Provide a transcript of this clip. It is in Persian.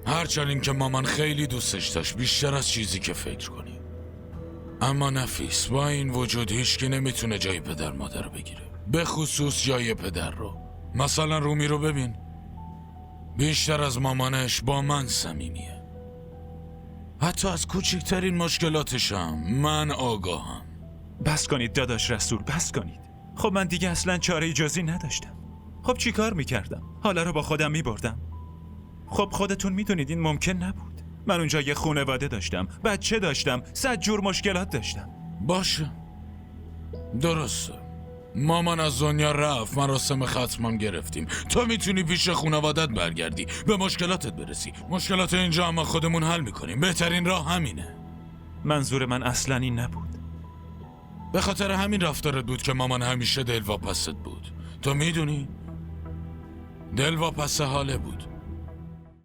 هرچند این که مامان خیلی دوستش داشت، بیشتر از چیزی که فکر کنی. اما نفیس، با این وجود هیچکی نمیتونه جای پدر مادر بگیره، به خصوص جای پدر رو. مثلا رومی رو ببین، بیشتر از مامانش با من صمیمیه. حتی از کوچکترین مشکلاتشم من آگاهم. بس کنید داداش رسول، بس کنید. خب من دیگه اصلا چاره جزی نداشتم. خب چی کار میکردم؟ حالا رو با خودم میبردم. خب خودتون میدونید این ممکن نبود. من اونجا یه خانواده داشتم، بچه داشتم، 100 جور مشکلات داشتم. باشه، درسته. مامان از دنیا رفت، مراسم ختمم گرفتیم. تو میتونی پیش خانوادت برگردی، به مشکلاتت برسی. مشکلات اینجا اما خودمون حل میکنیم. بهترین راه همینه. منظور من اصلا این نبود. به خاطر همین رفتارت بود که مامان همیشه دلواپست بود. تو میدونی؟ دلواپس حاله بود.